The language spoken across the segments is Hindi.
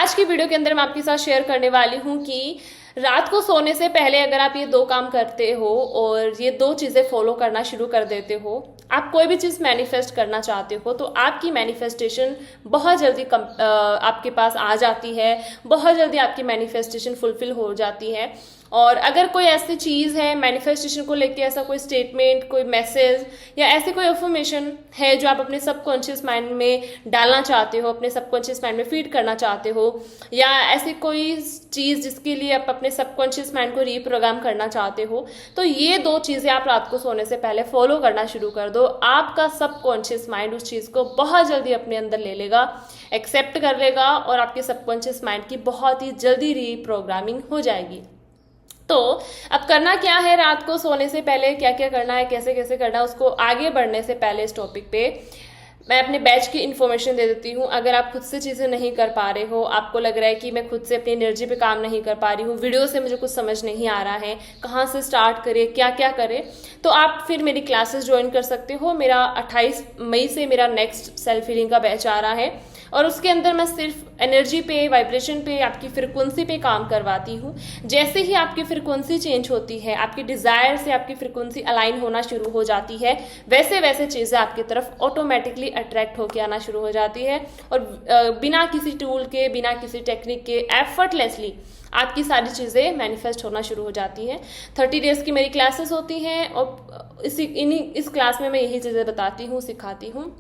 आज की वीडियो के अंदर मैं आपके साथ शेयर करने वाली हूँ कि रात को सोने से पहले अगर आप ये दो काम करते हो और ये दो चीज़ें फॉलो करना शुरू कर देते हो, आप कोई भी चीज़ मैनिफेस्ट करना चाहते हो तो आपकी मैनिफेस्टेशन बहुत जल्दी आपके पास आ जाती है, बहुत जल्दी आपकी मैनिफेस्टेशन फुलफिल हो जाती है। और अगर कोई ऐसी चीज़ है मैनिफेस्टेशन को लेके, ऐसा कोई स्टेटमेंट, कोई मैसेज या ऐसी कोई इन्फॉर्मेशन है जो आप अपने सबकॉन्शियस माइंड में डालना चाहते हो, अपने सबकॉन्शियस माइंड में फीड करना चाहते हो, या ऐसी कोई चीज़ जिसके लिए आप अपने सबकॉन्शियस माइंड को रीप्रोग्राम करना चाहते हो, तो ये दो चीज़ें आप रात को सोने से पहले फॉलो करना शुरू कर दो। आपका सबकॉन्शियस माइंड उस चीज़ को बहुत जल्दी अपने अंदर ले लेगा, एक्सेप्ट कर लेगा और आपके सबकॉन्शियस माइंड की बहुत ही जल्दी रीप्रोग्रामिंग हो जाएगी। तो अब करना क्या है, रात को सोने से पहले क्या क्या करना है, कैसे कैसे करना है, उसको आगे बढ़ने से पहले इस टॉपिक पे मैं अपने बैच की इन्फॉर्मेशन दे देती हूँ। अगर आप खुद से चीज़ें नहीं कर पा रहे हो, आपको लग रहा है कि मैं खुद से अपनी एनर्जी पे काम नहीं कर पा रही हूँ, वीडियो से मुझे कुछ समझ नहीं आ रहा है, कहाँ से स्टार्ट करें, क्या क्या करें, तो आप फिर मेरी क्लासेस ज्वाइन कर सकते हो। मेरा 28 मई से मेरा नेक्स्ट सेल्फ हीलिंग का बैच आ रहा है और उसके अंदर मैं सिर्फ एनर्जी पे, वाइब्रेशन पे, आपकी फ्रिक्वेंसी पे काम करवाती हूँ। जैसे ही आपकी फ्रिक्वेंसी चेंज होती है, आपकी डिज़ायर से आपकी फ्रिक्वेंसी अलाइन होना शुरू हो जाती है, वैसे वैसे चीज़ें आपकी तरफ ऑटोमेटिकली अट्रैक्ट होकर आना शुरू हो जाती है और बिना किसी टूल के, बिना किसी टेक्निक के, एफर्टलेसली आपकी सारी चीज़ें मैनिफेस्ट होना शुरू हो जाती हैं। 30 डेज की मेरी क्लासेस होती हैं और इस क्लास में मैं यही चीज़ें बताती हूँ, सिखाती हूँ,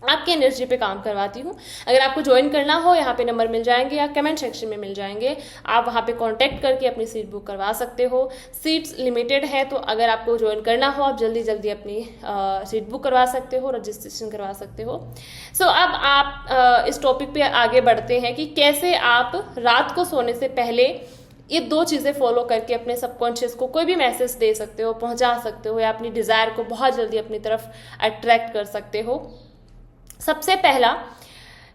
आपके एनर्जी पे काम करवाती हूँ। अगर आपको ज्वाइन करना हो, यहाँ पे नंबर मिल जाएंगे या कमेंट सेक्शन में मिल जाएंगे, आप वहाँ पे कांटेक्ट करके अपनी सीट बुक करवा सकते हो। सीट्स लिमिटेड है, तो अगर आपको ज्वाइन करना हो आप जल्दी जल्दी अपनी सीट बुक करवा सकते हो, रजिस्ट्रेशन करवा सकते हो। सो अब आप इस टॉपिक पे आगे बढ़ते हैं कि कैसे आप रात को सोने से पहले ये दो चीज़ें फॉलो करके अपने सबकॉन्शियस को कोई भी मैसेज दे सकते हो, पहुँचा सकते हो, या अपनी डिज़ायर को बहुत जल्दी अपनी तरफ अट्रैक्ट कर सकते हो। सबसे पहला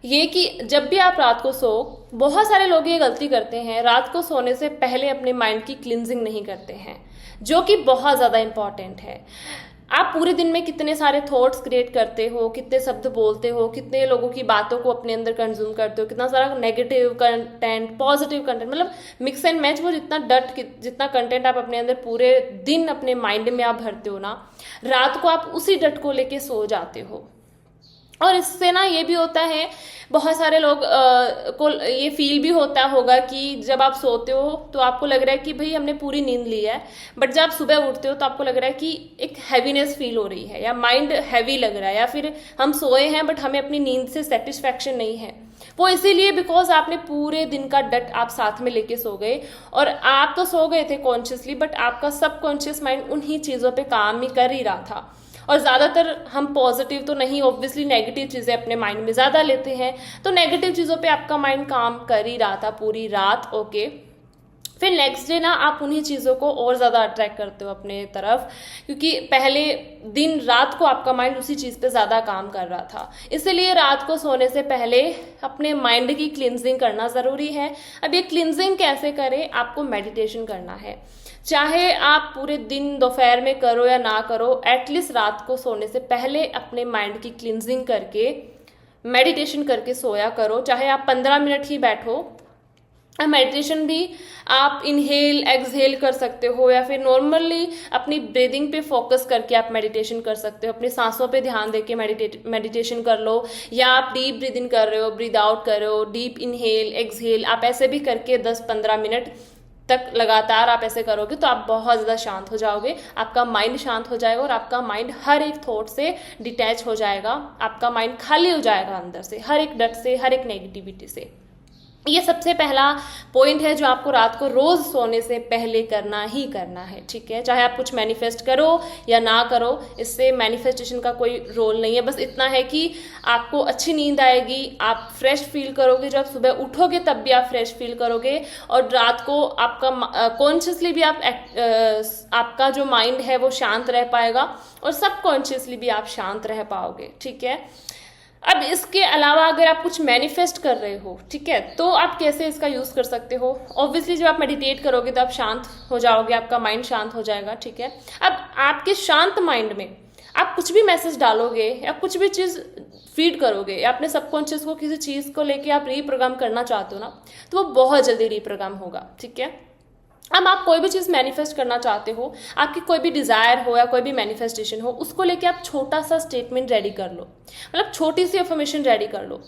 ये कि जब भी आप रात को सो, बहुत सारे लोग ये गलती करते हैं, रात को सोने से पहले अपने माइंड की क्लिनजिंग नहीं करते हैं, जो कि बहुत ज़्यादा इम्पॉर्टेंट है। आप पूरे दिन में कितने सारे थॉट्स क्रिएट करते हो, कितने शब्द बोलते हो, कितने लोगों की बातों को अपने अंदर कंज्यूम करते हो, कितना सारा नेगेटिव कंटेंट, पॉजिटिव कंटेंट, मतलब मिक्स एंड मैच, वो जितना कंटेंट आप अपने अंदर पूरे दिन अपने माइंड में आप भरते हो ना, रात को आप उसी डट को लेके सो जाते हो। और इससे ना ये भी होता है, बहुत सारे लोग को ये फील भी होता होगा कि जब आप सोते हो तो आपको लग रहा है कि भाई हमने पूरी नींद ली है, बट जब आप सुबह उठते हो तो आपको लग रहा है कि एक हैवीनेस फील हो रही है, या माइंड हैवी लग रहा है, या फिर हम सोए हैं बट हमें अपनी नींद से सेटिस्फैक्शन नहीं है। वो इसीलिए बिकॉज आपने पूरे दिन का डट आप साथ में लेके सो गए, और आप तो सो गए थे कॉन्शियसली, बट आपका सबकॉन्शियस माइंड उन्हीं चीज़ों पे काम ही कर ही रहा था। और ज़्यादातर हम पॉजिटिव तो नहीं, ऑब्वियसली नेगेटिव चीज़ें अपने माइंड में ज़्यादा लेते हैं, तो नेगेटिव चीज़ों पे आपका माइंड काम कर ही रहा था पूरी रात। ओके, फिर नेक्स्ट डे ना आप उन्हीं चीज़ों को और ज़्यादा अट्रैक्ट करते हो अपने तरफ, क्योंकि पहले दिन रात को आपका माइंड उसी चीज़ पे ज़्यादा काम कर रहा था। इसलिए रात को सोने से पहले अपने माइंड की क्लिनजिंग करना ज़रूरी है। अब ये क्लिनजिंग कैसे करें, आपको मेडिटेशन करना है। चाहे आप पूरे दिन दोपहर में करो या ना करो, एटलीस्ट रात को सोने से पहले अपने माइंड की क्लिनजिंग करके मेडिटेशन करके सोया करो। चाहे आप 15 मिनट ही बैठो, मेडिटेशन भी आप इनहेल एक्सहेल कर सकते हो, या फिर नॉर्मली अपनी ब्रीदिंग पे फोकस करके आप मेडिटेशन कर सकते हो। अपनी सांसों पे ध्यान देके मेडिटेशन कर लो, या आप डीप ब्रीदिंग कर रहे हो, ब्रीद आउट कर रहे हो, डीप इनहेल एक्सहेल, आप ऐसे भी करके 10-15 मिनट तक लगातार आप ऐसे करोगे तो आप बहुत ज़्यादा शांत हो जाओगे, आपका माइंड शांत हो जाएगा और आपका माइंड हर एक थॉट से डिटैच हो जाएगा, आपका माइंड खाली हो जाएगा अंदर से, हर एक डट से, हर एक नेगेटिविटी से। ये सबसे पहला पॉइंट है जो आपको रात को रोज सोने से पहले करना ही करना है, ठीक है। चाहे आप कुछ मैनिफेस्ट करो या ना करो, इससे मैनिफेस्टेशन का कोई रोल नहीं है। बस इतना है कि आपको अच्छी नींद आएगी, आप फ्रेश फील करोगे, जब सुबह उठोगे तब भी आप फ्रेश फील करोगे, और रात को आपका कॉन्शियसली भी आपका जो माइंड है वो शांत रह पाएगा, और सबकॉन्शियसली भी आप शांत रह पाओगे, ठीक है। अब इसके अलावा अगर आप कुछ मैनिफेस्ट कर रहे हो, ठीक है, तो आप कैसे इसका यूज़ कर सकते हो। ऑब्वियसली जब आप मेडिटेट करोगे तो आप शांत हो जाओगे, आपका माइंड शांत हो जाएगा, ठीक है। अब आपके शांत माइंड में आप कुछ भी मैसेज डालोगे या कुछ भी चीज़ फीड करोगे या अपने सबकॉन्शियस को किसी चीज़ को लेके आप रीप्रोग्राम करना चाहते हो ना, तो वो बहुत जल्दी रीप्रोग्राम होगा। ठीक है, अब आप कोई भी चीज़ मैनिफेस्ट करना चाहते हो, आपकी कोई भी डिज़ायर हो या कोई भी मैनिफेस्टेशन हो, उसको लेके आप छोटा सा स्टेटमेंट रेडी कर लो, मतलब छोटी सी अफर्मेशन रेडी कर लो।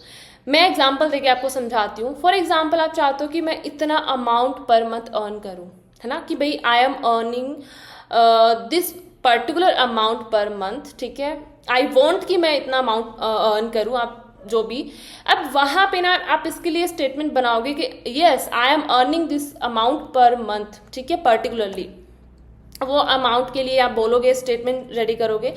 मैं एग्जांपल देके आपको समझाती हूँ। फॉर एग्जांपल आप चाहते हो कि मैं इतना अमाउंट पर मंथ अर्न करूँ, है ना, कि भाई I am earning this particular amount per month. ठीक है, आई वॉन्ट कि मैं इतना अमाउंट अर्न करूँ, आप जो भी। अब वहाँ पे ना आप इसके लिए स्टेटमेंट बनाओगे कि yes I am earning this amount per month. ठीक है, पर्टिकुलरली वो अमाउंट के लिए आप बोलोगे, स्टेटमेंट रेडी करोगे।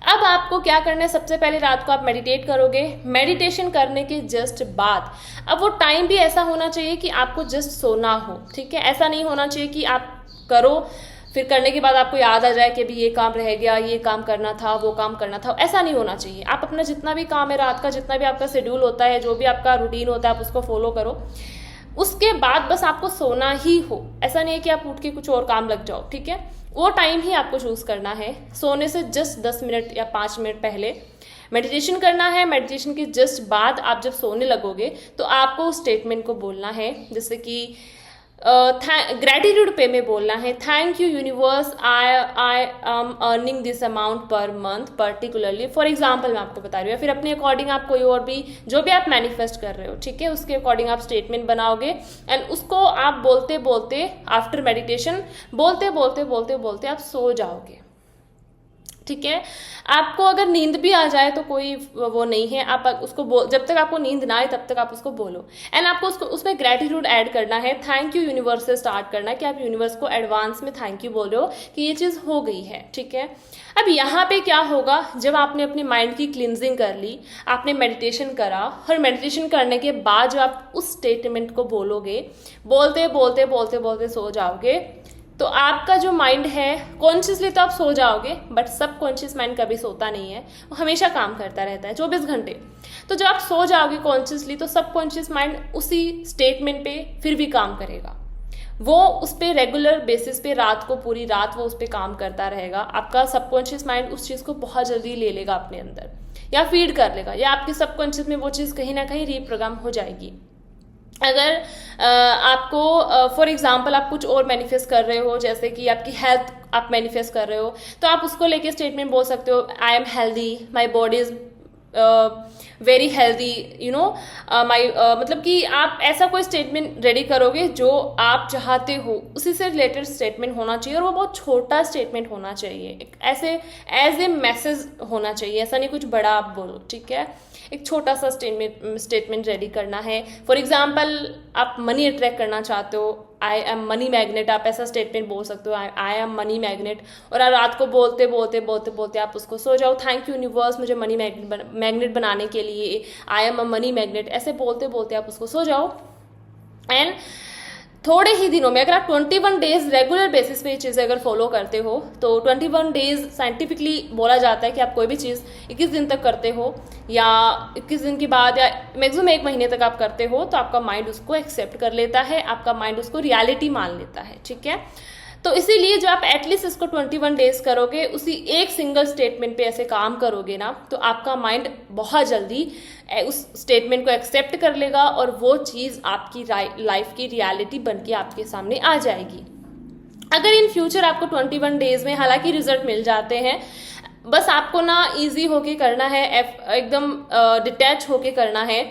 अब आपको क्या करना है, सबसे पहले रात को आप मेडिटेट करोगे। मेडिटेशन करने के जस्ट बाद, अब वो टाइम भी ऐसा होना चाहिए कि आपको जस्ट सोना हो। ठीक है, ऐसा नहीं होना चाहिए कि आप करो फिर करने के बाद आपको याद आ जाए कि अभी ये काम रह गया, ये काम करना था, वो काम करना था। ऐसा नहीं होना चाहिए। आप अपना जितना भी काम है रात का, जितना भी आपका शेड्यूल होता है, जो भी आपका रूटीन होता है, आप उसको फॉलो करो। उसके बाद बस आपको सोना ही हो। ऐसा नहीं है कि आप उठ के कुछ और काम लग जाओ। ठीक है, वो टाइम ही आपको चूज करना है। सोने से जस्ट 10 मिनट या 5 मिनट पहले मेडिटेशन करना है। मेडिटेशन के जस्ट बाद आप जब सोने लगोगे तो आपको उस स्टेटमेंट को बोलना है, जैसे कि ग्रेटिट्यूड पे में बोलना है, thank you universe, I am earning this amount per month particularly. For example मैं आपको बता रही हूँ, फिर अपने अकॉर्डिंग आप कोई और भी जो भी आप मैनिफेस्ट कर रहे हो, ठीक है, उसके अकॉर्डिंग आप स्टेटमेंट बनाओगे एंड उसको आप बोलते बोलते आफ्टर मेडिटेशन बोलते बोलते बोलते बोलते आप सो जाओगे। ठीक है, आपको अगर नींद भी आ जाए तो कोई वो नहीं है, आप उसको जब तक आपको नींद ना आए तब तक आप उसको बोलो एंड आपको उसको उसमें ग्रेटिट्यूड ऐड करना है। थैंक यू यूनिवर्स से स्टार्ट करना है कि आप यूनिवर्स को एडवांस में थैंक यू बोल रहे हो कि ये चीज़ हो गई है। ठीक है, अब यहाँ पे क्या होगा, जब आपने अपने माइंड की क्लिनजिंग कर ली, आपने मेडिटेशन करा और मेडिटेशन करने के बाद जब आप उस स्टेटमेंट को बोलोगे, बोलते बोलते बोलते बोलते सो जाओगे, तो आपका जो माइंड है, कॉन्शियसली तो आप सो जाओगे बट सब कॉन्शियस माइंड कभी सोता नहीं है, वो हमेशा काम करता रहता है 24 घंटे। तो जब आप सो जाओगे कॉन्शियसली, तो सब कॉन्शियस माइंड उसी स्टेटमेंट पे फिर भी काम करेगा। वो उस पर रेगुलर बेसिस पे रात को पूरी रात वो उस पर काम करता रहेगा। आपका सबकॉन्शियस माइंड उस चीज़ को बहुत जल्दी ले लेगा अपने अंदर या फीड कर लेगा, या आपके सबकॉन्शियस में वो चीज़ कहीं ना कहीं रीप्रोग्राम हो जाएगी। अगर आपको फॉर एग्जांपल आप कुछ और मैनिफेस्ट कर रहे हो, जैसे कि आपकी हेल्थ आप मैनिफेस्ट कर रहे हो, तो आप उसको लेके स्टेटमेंट बोल सकते हो, I am healthy, my body is very healthy, you know my, मतलब कि आप ऐसा कोई स्टेटमेंट रेडी करोगे जो आप चाहते हो, उसी से रिलेटेड स्टेटमेंट होना चाहिए और वो बहुत छोटा स्टेटमेंट होना चाहिए, ऐसे एज ए मैसेज होना चाहिए, ऐसा नहीं कुछ बड़ा आप बोलो। ठीक है, एक छोटा सा स्टेटमेंट रेडी करना है। फॉर एग्जाम्पल आप मनी अट्रैक्ट करना चाहते हो, आई एम मनी मैग्नेट, आप ऐसा स्टेटमेंट बोल सकते हो, आई एम मनी मैग्नेट, और आप रात को बोलते बोलते बोलते बोलते आप उसको सो जाओ, थैंक यू यूनिवर्स मुझे मनी मैग्नेट बनाने के लिए, I am a money magnet, ऐसे बोलते बोलते आप उसको सो जाओ। एंड थोड़े ही दिनों में, अगर आप 21 डेज रेगुलर बेसिस पे ये चीज़ें अगर फॉलो करते हो, तो 21 डेज साइंटिफिकली बोला जाता है कि आप कोई भी चीज़ 21 दिन तक करते हो या 21 दिन के बाद या मैक्सिमम 1 महीने तक आप करते हो, तो आपका माइंड उसको एक्सेप्ट कर लेता है, आपका माइंड उसको रियलिटी मान लेता है। ठीक है, तो इसीलिए जो आप एटलीस्ट इसको 21 डेज करोगे, उसी एक सिंगल स्टेटमेंट पे ऐसे काम करोगे ना, तो आपका माइंड बहुत जल्दी उस स्टेटमेंट को एक्सेप्ट कर लेगा और वो चीज़ आपकी लाइफ की रियलिटी बन के आपके सामने आ जाएगी। अगर इन फ्यूचर आपको 21 डेज में हालांकि रिजल्ट मिल जाते हैं, बस आपको ना ईजी होके करना है, एकदम डिटैच होके करना है।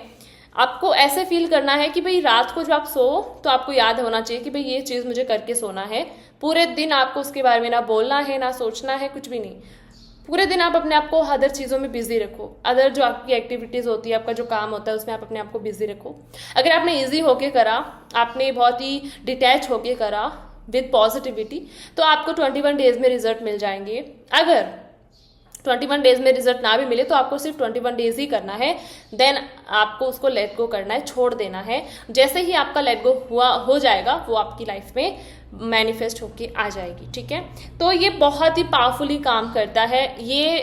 आपको ऐसे फील करना है कि भाई रात को जब आप सो तो आपको याद होना चाहिए कि भाई ये चीज़ मुझे करके सोना है। पूरे दिन आपको उसके बारे में ना बोलना है, ना सोचना है, कुछ भी नहीं। पूरे दिन आप अपने आप को अदर चीज़ों में बिजी रखो, अदर जो आपकी एक्टिविटीज़ होती है, आपका जो काम होता है, उसमें आप अपने आप को बिजी रखो। अगर आपने ईजी होके करा, आपने बहुत ही डिटैच होके करा विद पॉजिटिविटी, तो आपको 21 डेज में रिजल्ट मिल जाएंगे। अगर 21 डेज में रिजल्ट ना भी मिले तो आपको सिर्फ 21 डेज ही करना है, देन आपको उसको लेट गो करना है, छोड़ देना है। जैसे ही आपका लेट गो हो जाएगा, वो आपकी लाइफ में मैनिफेस्ट होके आ जाएगी। ठीक है, तो ये बहुत ही पावरफुली काम करता है। ये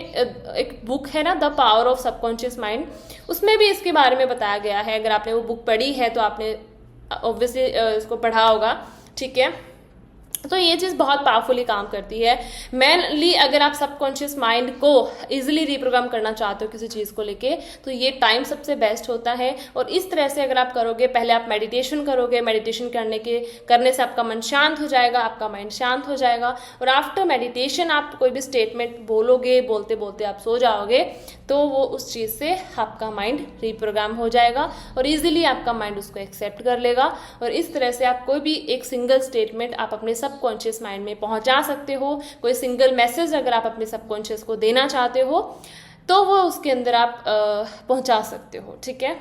एक बुक है ना, the power of subconscious mind, उसमें भी इसके बारे में बताया गया है। अगर आपने वो बुक पढ़ी है तो आपने ऑब्वियसली इसको पढ़ा होगा। ठीक है, तो ये चीज़ बहुत पावरफुली काम करती है। मेनली अगर आप सबकॉन्शियस माइंड को इजीली रिप्रोग्राम करना चाहते हो किसी चीज़ को लेके, तो ये टाइम सबसे बेस्ट होता है। और इस तरह से अगर आप करोगे, पहले आप मेडिटेशन करोगे, मेडिटेशन करने से आपका मन शांत हो जाएगा, आपका माइंड शांत हो जाएगा। और आफ्टर मेडिटेशन आप कोई भी स्टेटमेंट बोलोगे, बोलते बोलते आप सो जाओगे, तो वो उस चीज़ से आपका माइंड रिप्रोग्राम हो जाएगा और इजीली आपका माइंड उसको एक्सेप्ट कर लेगा। और इस तरह से आप कोई भी एक सिंगल स्टेटमेंट आप अपने सबकॉन्शियस माइंड में पहुंचा सकते हो। कोई सिंगल मैसेज अगर आप अपने सबकॉन्शियस को देना चाहते हो तो वो उसके अंदर आप पहुंचा सकते हो। ठीक है,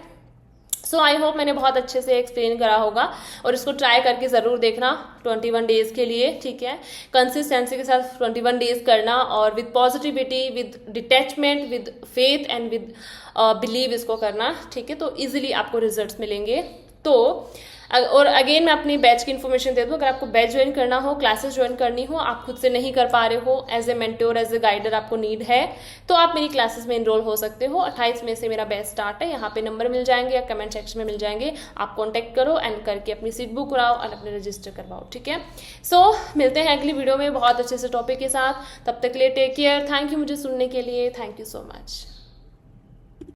सो आई होप मैंने बहुत अच्छे से एक्सप्लेन करा होगा और इसको ट्राई करके ज़रूर देखना 21 डेज़ के लिए। ठीक है, कंसिस्टेंसी के साथ 21 डेज़ करना और with positivity, with detachment, with faith and with believe इसको करना। ठीक है, तो इजीली आपको रिजल्ट्स मिलेंगे। तो और अगेन मैं अपनी बैच की इन्फॉर्मेशन दे दूँ, अगर आपको बैच ज्वाइन करना हो, क्लासेस ज्वाइन करनी हो, आप खुद से नहीं कर पा रहे हो, as a mentor, as a guider आपको नीड है, तो आप मेरी क्लासेस में इनरोल हो सकते हो। 28 मई से मेरा बैच स्टार्ट है, यहाँ पे नंबर मिल जाएंगे या कमेंट सेक्शन में मिल जाएंगे, आप कॉन्टैक्ट करो एंड करके अपनी सीट बुक कराओ और अपने रजिस्टर करवाओ। ठीक है, सो मिलते हैं अगली वीडियो में बहुत अच्छे से टॉपिक के साथ। तब तक के लिए टेक केयर। थैंक यू मुझे सुनने के लिए। Thank you so much.